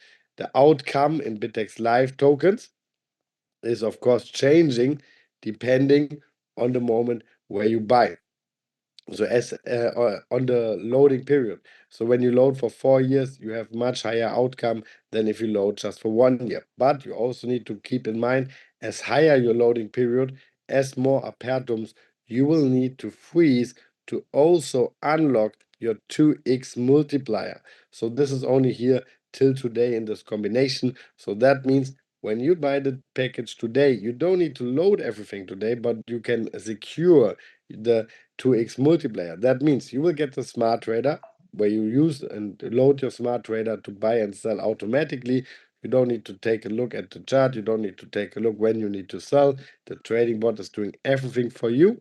outcome in Bittrex Live tokens is of course changing depending on the moment where you buy. So as on the loading period. So when you load for 4 years, you have much higher outcome than if you load just for 1 year. But you also need to keep in mind, as higher your loading period, as more Apertums you will need to freeze to also unlock your 2x multiplier. So this is only here till today in this combination. So that means when you buy the package today, you don't need to load everything today, but you can secure the 2x multiplier. That means you will get the smart trader where you use and load your smart trader to buy and sell automatically. You don't need to take a look at the chart. You don't need to take a look when you need to sell. The trading bot is doing everything for you.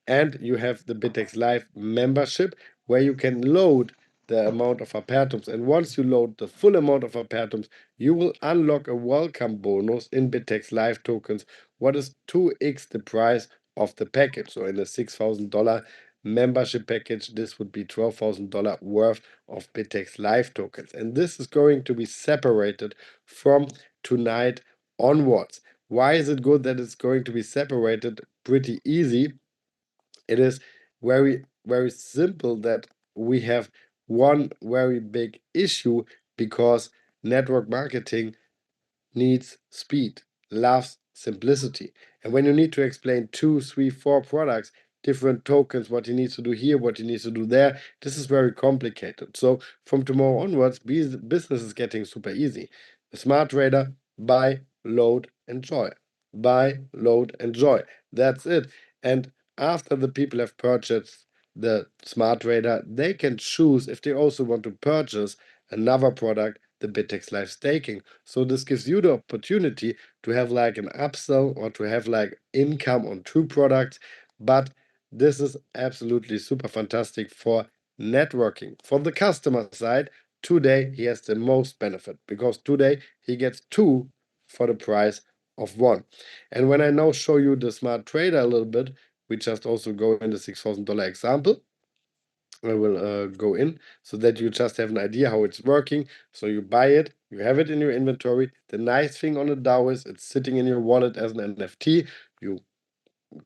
And you have the Bittrex Live membership where you can load the amount of Apertums. And once you load the full amount of Apertums, you will unlock a welcome bonus in Bittrex Live tokens, what is 2x the price of the package. So in a $6,000 membership package, this would be $12,000 worth of Bittrex Live tokens. And this is going to be separated from tonight onwards. Why is it good that it's going to be separated? Pretty easy. It is very, very simple that we have one very big issue, because network marketing needs speed, loves simplicity. And when you need to explain 2, 3, 4 products, different tokens, what he needs to do here, what he needs to do there, this is very complicated. So from tomorrow onwards, business is getting super easy. A smart trader, buy, load, enjoy. Buy, load, enjoy. That's it. And after the people have purchased the smart trader, they can choose if they also want to purchase another product, the Bittrex Live staking. So this gives you the opportunity to have like an upsell or to have like income on 2 products. But this is absolutely super fantastic for networking. For the customer side, today he has the most benefit, because today he gets 2 for the price of 1. And when I now show you the smart trader a little bit, we just also go in the $6,000 example. I will go in so that you just have an idea how it's working. So you buy it, you have it in your inventory. The nice thing on the DAO is it's sitting in your wallet as an NFT. You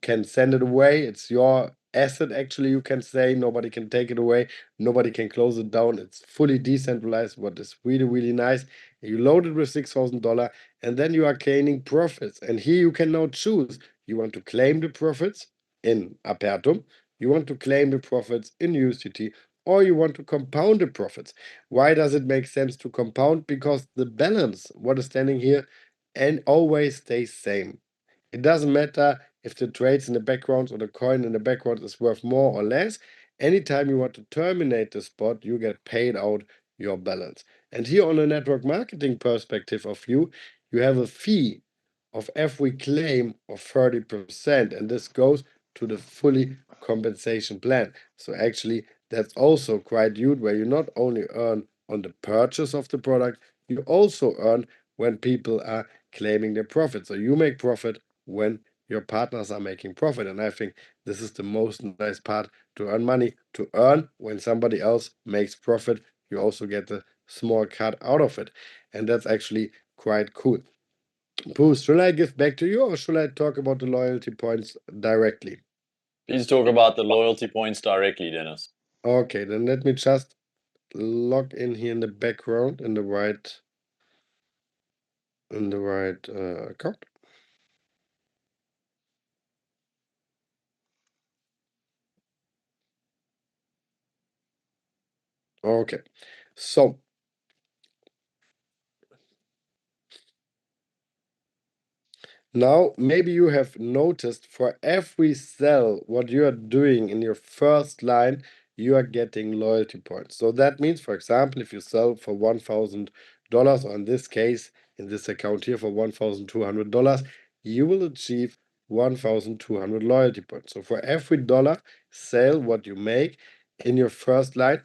can send it away. It's your asset, actually, you can say. Nobody can take it away. Nobody can close it down. It's fully decentralized, what is really, really nice. You load it with $6,000 and then you are gaining profits. And here you can now choose. You want to claim the profits in Apertum, you want to claim the profits in USDT, or you want to compound the profits. Why does it make sense to compound? Because the balance, what is standing here, and always stays same. It doesn't matter if the trades in the background or the coin in the background is worth more or less. Anytime you want to terminate the spot, you get paid out your balance. And here on a network marketing perspective of you, you have a fee of every claim of 30%, and this goes to the fully compensation plan. So actually, that's also quite huge, where you not only earn on the purchase of the product, you also earn when people are claiming their profit. So you make profit when your partners are making profit. And I think this is the most nice part, to earn money, to earn when somebody else makes profit. You also get a small cut out of it. And that's actually quite cool. Bruce, shall I give back to you, or shall I talk about the loyalty points directly? Please talk about the loyalty points directly, Dennis. Okay, then let me just log in here in the background in the right account. Okay, so now maybe you have noticed, for every sell what you are doing in your first line, you are getting loyalty points. So that means, for example, if you sell for $1,000, or in this case, in this account here, for $1,200, you will achieve 1,200 loyalty points. So for every dollar sale what you make in your first line,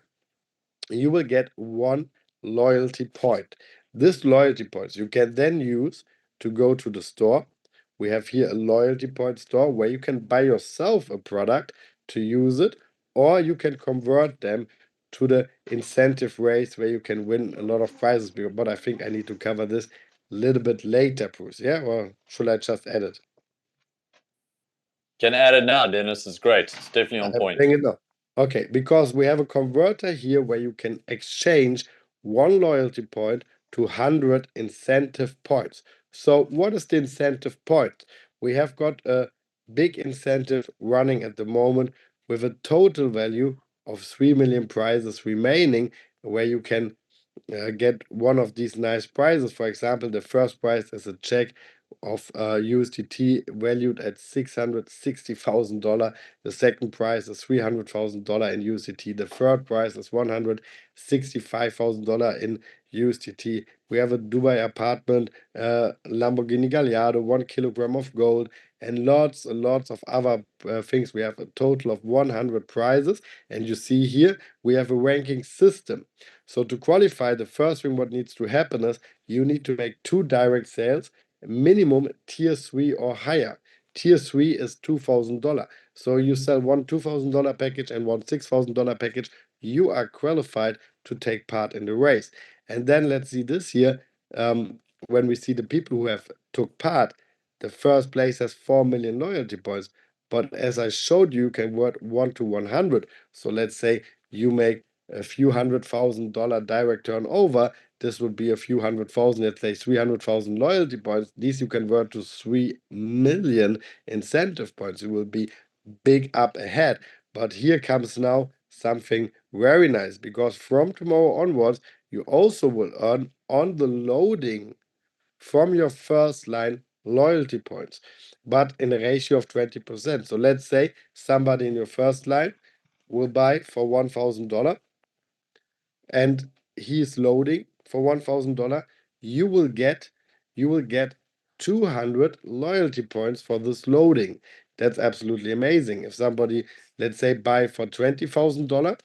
you will get one loyalty point. This loyalty points you can then use to go to the store. We have here a loyalty point store where you can buy yourself a product to use it, or you can convert them to the incentive race where you can win a lot of prizes. But I think I need to cover this a little bit later, Bruce. Yeah, or should I just add it? Can add it now, Dennis. It's great. It's definitely on point. Bring it now. Okay, because we have a converter here where you can exchange one loyalty point to 100 incentive points. So what is the incentive point? We have got a big incentive running at the moment with a total value of 3 million prizes remaining, where you can get one of these nice prizes. For example, the first prize is a check of USDT valued at $660,000. The second prize is $300,000 in USDT. The third prize is $165,000 in USDT. We have a Dubai apartment, Lamborghini Gallardo, 1 kilogram of gold, and lots and lots of other things. We have a total of 100 prizes, and you see here we have a ranking system. So to qualify, the first thing what needs to happen is you need to make 2 direct sales, minimum tier 3 or higher. Tier 3 is $2,000. So you sell one $2,000 package and one $6,000 package, you are qualified to take part in the race. And then let's see this here. When we see the people who have took part, the first place has 4 million loyalty points. But as I showed you, can work 1 to 100. So let's say you make a few $100,000 direct turnover. This would be a few 100,000, let's say 300,000 loyalty points. These you convert to 3 million incentive points. You will be big up ahead. But here comes now something very nice, because from tomorrow onwards, you also will earn on the loading from your first line loyalty points, but in a ratio of 20%. So let's say somebody in your first line will buy for $1,000 and he is loading for $1,000, you will get 200 loyalty points for this loading. That's absolutely amazing. If somebody, let's say, buy for $20,000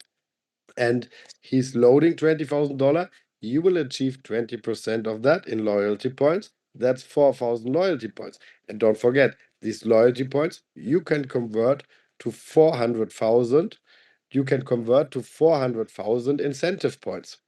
and he's loading $20,000, you will achieve 20% of that in loyalty points. That's 4,000 loyalty points. And don't forget, these loyalty points you can convert to 400,000. You can convert to 400,000 incentive points.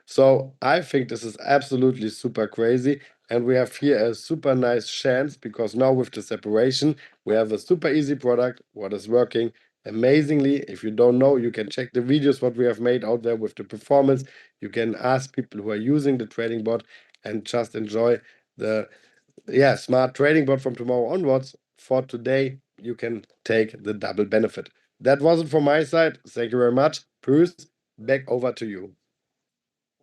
So I think this is absolutely super crazy. And we have here a super nice chance, because now with the separation, we have a super easy product, what is working amazingly. If you don't know, you can check the videos what we have made out there with the performance. You can ask people who are using the trading bot and just enjoy the smart trading bot from tomorrow onwards. For today, you can take the double benefit. That was it from my side. Thank you very much. Bruce, back over to you.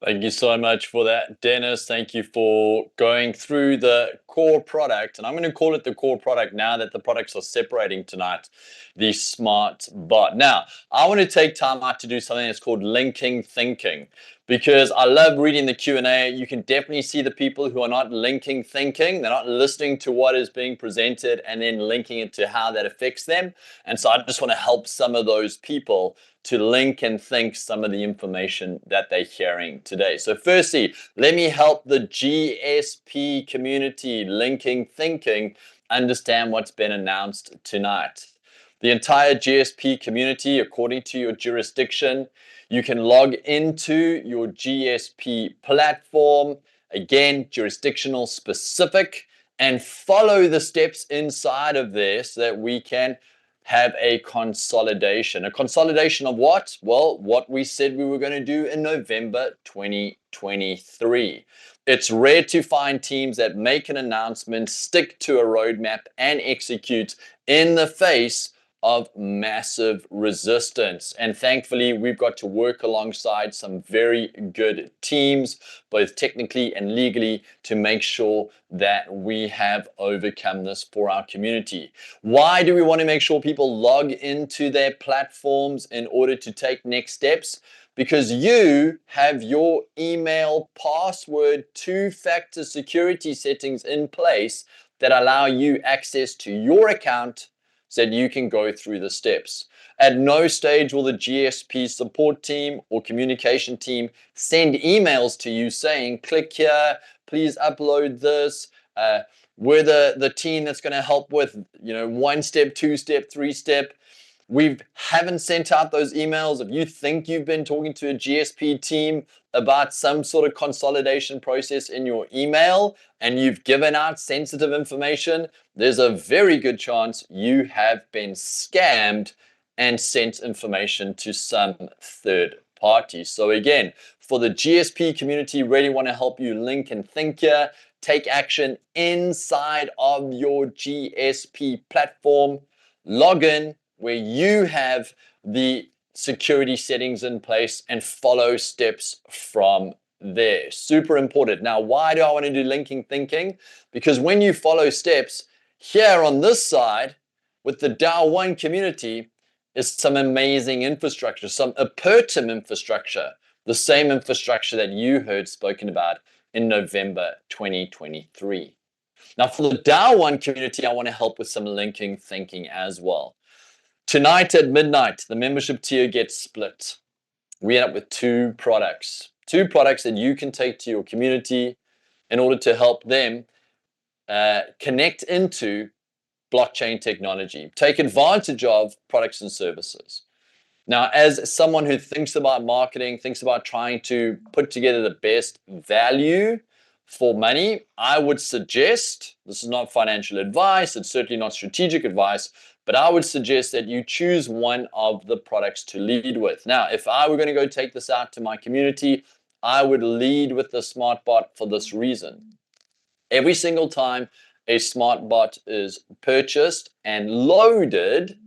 Thank you so much for that, Dennis. Thank you for going through the core product. And I'm going to call it the core product now that the products are separating tonight, the Smart Bot. Now, I want to take time out to do something that's called linking thinking, because I love reading the Q&A. You can definitely see the people who are not linking thinking. They're not listening to what is being presented and then linking it to how that affects them. And so I just want to help some of those people to link and think some of the information that they're hearing today. So firstly, let me help the GSP community linking thinking understand what's been announced tonight. The entire GSP community, according to your jurisdiction, you can log into your GSP platform, again, jurisdictional specific, and follow the steps inside of there so that we can have a consolidation. A consolidation of what? Well, what we said we were going to do in November 2023. It's rare to find teams that make an announcement, stick to a roadmap, and execute in the face of massive resistance. And thankfully, we've got to work alongside some very good teams, both technically and legally, to make sure that we have overcome this for our community. Why do we want to make sure people log into their platforms in order to take next steps? Because you have your email password two-factor security settings in place that allow you access to your account so that you can go through the steps. At no stage will the GSP support team or communication team send emails to you saying, click here, please upload this. We're the team that's going to help with, 1 step, 2 step, 3 step. We haven't sent out those emails. If you think you've been talking to a GSP team about some sort of consolidation process in your email and you've given out sensitive information, there's a very good chance you have been scammed and sent information to some third party. So again, for the GSP community, really want to help you link and think here, take action inside of your GSP platform, log in where you have the security settings in place and follow steps from there. Super important. Now, why do I want to do linking thinking? Because when you follow steps, here on this side with the DAO One community is some amazing infrastructure, some Apertum infrastructure, the same infrastructure that you heard spoken about in November 2023. Now, for the DAO One community, I want to help with some linking thinking as well. Tonight at midnight, the membership tier gets split. We end up with two products that you can take to your community in order to help them connect into blockchain technology, take advantage of products and services. Now, as someone who thinks about marketing, thinks about trying to put together the best value for money, I would suggest, this is not financial advice, it's certainly not strategic advice, but I would suggest that you choose one of the products to lead with. Now, if I were going to go take this out to my community, I would lead with the Smart Bot for this reason. Every single time a Smart Bot is purchased and loaded,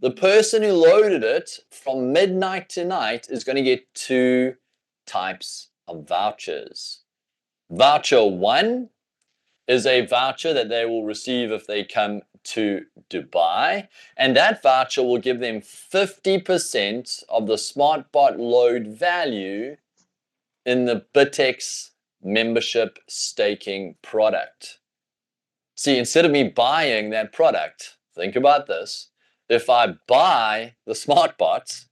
the person who loaded it from midnight to night is going to get 2 types of vouchers. Voucher 1 is a voucher that they will receive if they come to Dubai, and that voucher will give them 50% of the Smart Bot load value in the Bittrex membership staking product. See, instead of me buying that product, think about this. If I buy the Smart Bots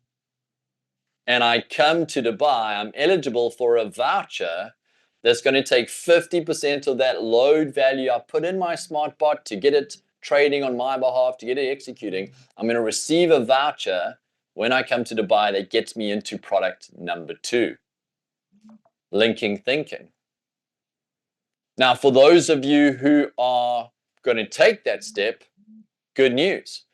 and I come to Dubai, I'm eligible for a voucher that's going to take 50% of that load value I put in my Smart Bot to get it trading on my behalf, to get it executing. I'm going to receive a voucher when I come to Dubai that gets me into product number 2. Linking thinking. Now, for those of you who are going to take that step, good news.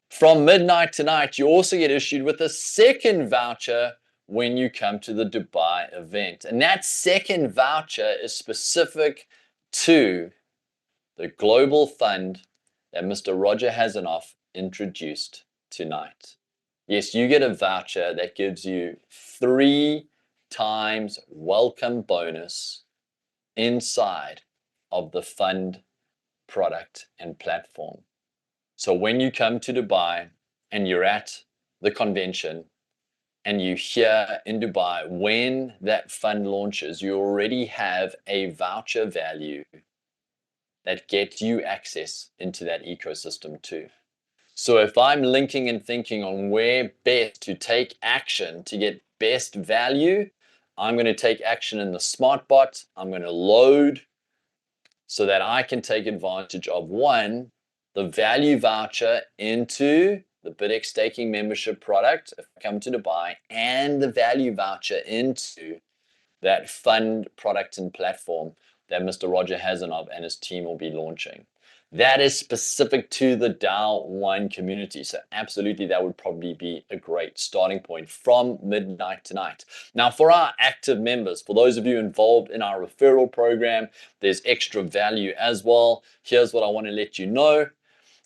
From midnight tonight, you also get issued with a second voucher when you come to the Dubai event. And that second voucher is specific to the global fund that Mr. Roger Haseloff introduced tonight. Yes, you get a voucher that gives you 3 times welcome bonus inside of the fund product and platform. So when you come to Dubai and you're at the convention and you hear in Dubai when that fund launches, you already have a voucher value that gets you access into that ecosystem too. So if I'm linking and thinking on where best to take action to get best value, I'm going to take action in the SmartBot. I'm going to load so that I can take advantage of one, the value voucher into the BitX staking membership product if I come to Dubai, and the value voucher into that fund product and platform that Mr. Roger Haseloff and his team will be launching. That is specific to the DAO One community. So absolutely, that would probably be a great starting point from midnight tonight. Now, for our active members, for those of you involved in our referral program, there's extra value as well. Here's what I want to let you know.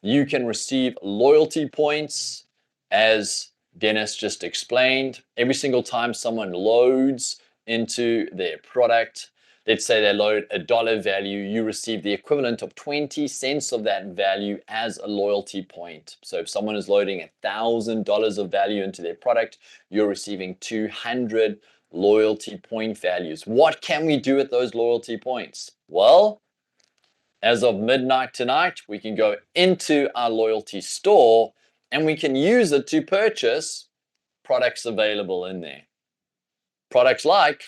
You can receive loyalty points, as Dennis just explained. Every single time someone loads into their product, let's say they load $1 value, you receive the equivalent of 20 cents of that value as a loyalty point. So if someone is loading $1,000 of value into their product, you're receiving 200 loyalty point values. What can we do with those loyalty points? Well, as of midnight tonight, we can go into our loyalty store and we can use it to purchase products available in there. Products like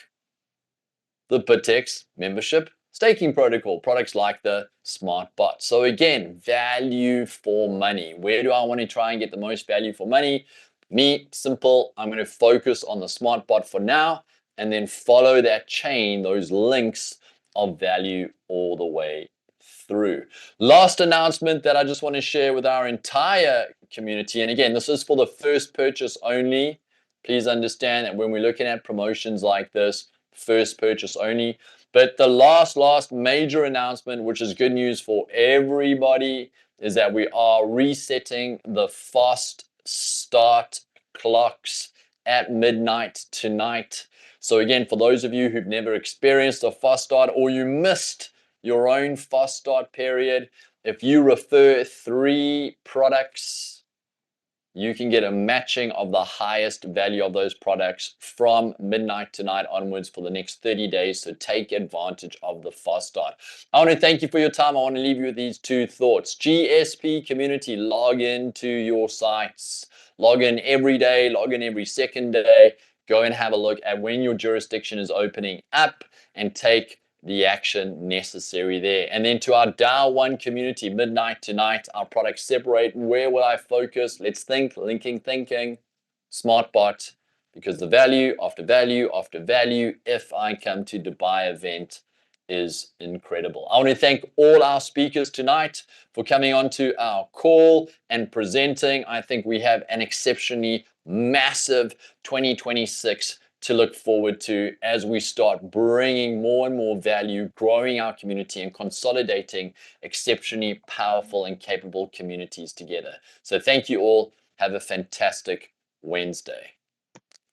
the BitX membership staking protocol, products like the SmartBot. So again, value for money. Where do I want to try and get the most value for money? Me, simple. I'm going to focus on the SmartBot for now and then follow that chain, those links of value all the way through. Last announcement that I just want to share with our entire community. And again, this is for the first purchase only. Please understand that when we're looking at promotions like this, first purchase only. But the last major announcement, which is good news for everybody, is that we are resetting the fast start clocks at midnight tonight. So again, for those of you who've never experienced a fast start or you missed your own fast start period, if you refer 3 products, you can get a matching of the highest value of those products from midnight tonight onwards for the next 30 days. So take advantage of the fast start. I want to thank you for your time. I want to leave you with these 2 thoughts. GSP community, log into your sites. Log in every day, log in every second day. Go and have a look at when your jurisdiction is opening up and take the action necessary there. And then to our DAO One community, midnight tonight, our products separate. Where will I focus? Let's think, linking thinking, SmartBot, because the value after value after value, if I come to Dubai event, is incredible. I want to thank all our speakers tonight for coming on to our call and presenting. I think we have an exceptionally massive 2026 to look forward to as we start bringing more and more value, growing our community and consolidating exceptionally powerful and capable communities together. So thank you all. Have a fantastic Wednesday.